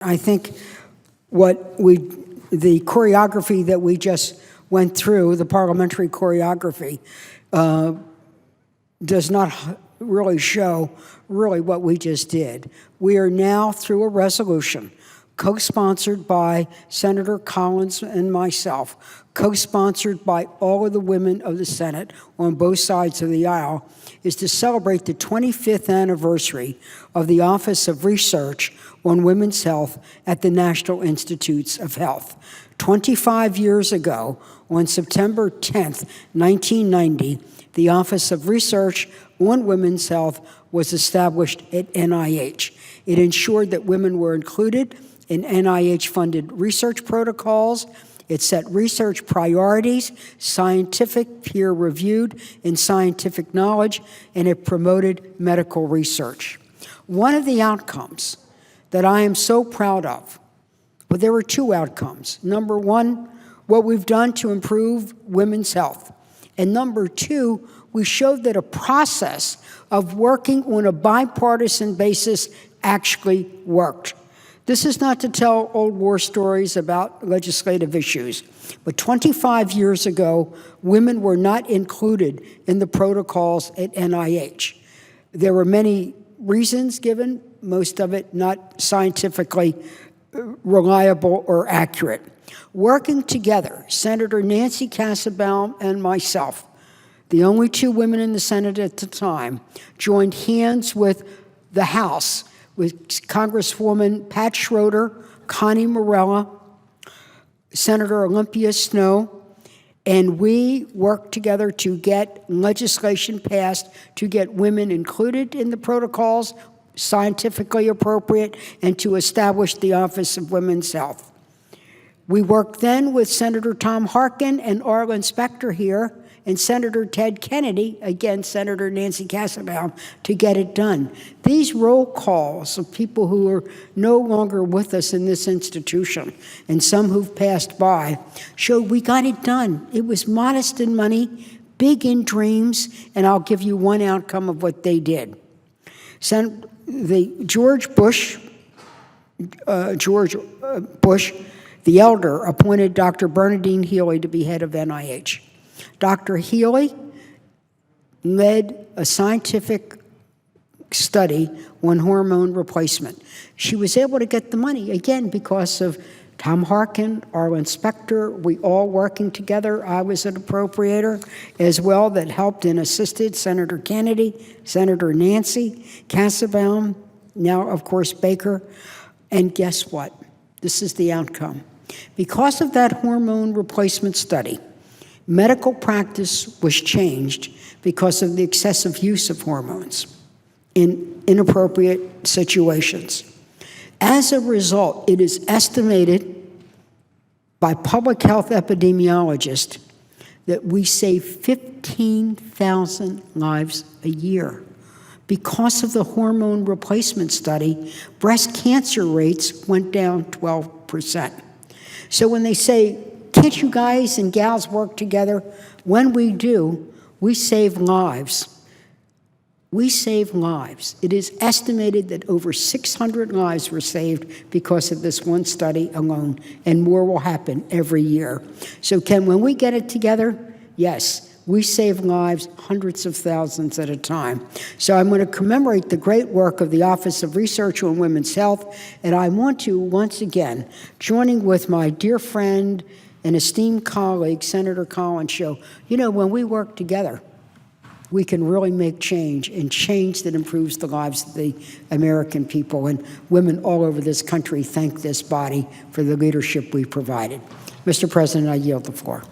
I think the choreography that we just went through, the parliamentary choreography, does not really show what we just did. We are now through a resolution co-sponsored by Senator Collins and myself, co-sponsored by all of the women of the Senate on both sides of the aisle, is to celebrate the 25th anniversary of the Office of Research on Women's Health at the National Institutes of Health. 25 years ago, on September 10th, 1990, the Office of Research on Women's Health was established at NIH. It ensured that women were included in NIH-funded research protocols. It set research priorities, scientific, peer-reviewed, and scientific knowledge, and it promoted medical research. One of the outcomes that I am so proud of, but there were two outcomes. Number one, what we've done to improve women's health. And number two, we showed that a process of working on a bipartisan basis actually worked. This is not to tell old war stories about legislative issues, but 25 years ago, women were not included in the protocols at NIH. There were many reasons given, most of it not scientifically reliable or accurate. Working together, Senator Nancy Kassebaum and myself, the only two women in the Senate at the time, joined hands with the House, with Congresswoman Pat Schroeder, Connie Morella, Senator Olympia Snowe, and we worked together to get legislation passed to get women included in the protocols, scientifically appropriate, and to establish the Office of Women's Health. We worked then with Senator Tom Harkin and Arlen Specter here, and Senator Ted Kennedy, again, Senator Nancy Kassebaum, to get it done. These roll calls of people who are no longer with us in this institution, and some who've passed by, showed we got it done. It was modest in money, big in dreams, and I'll give you one outcome of what they did. George Bush, the elder, appointed Dr. Bernadine Healy to be head of NIH. Dr. Healy led a scientific study on hormone replacement. She was able to get the money, again, because of Tom Harkin, Arlen Specter, we all working together. I was an appropriator as well that helped and assisted Senator Kennedy, Senator Nancy Kassebaum, now, of course, Baker. And guess what? This is the outcome. Because of that hormone replacement study, medical practice was changed because of the excessive use of hormones in inappropriate situations. As a result, it is estimated by public health epidemiologists that we save 15,000 lives a year. Because of the hormone replacement study, breast cancer rates went down 12%. So when they say, can't you guys and gals work together? When we do, we save lives. We save lives. It is estimated that over 600 lives were saved because of this one study alone, and more will happen every year. So when we get it together, yes, we save lives, hundreds of thousands at a time. So I'm going to commemorate the great work of the Office of Research on Women's Health, and I want to, once again, joining with my dear friend and esteemed colleague, Senator Collins, show, when we work together, we can really make change, and change that improves the lives of the American people. And women all over this country thank this body for the leadership we provided. Mr. President, I yield the floor.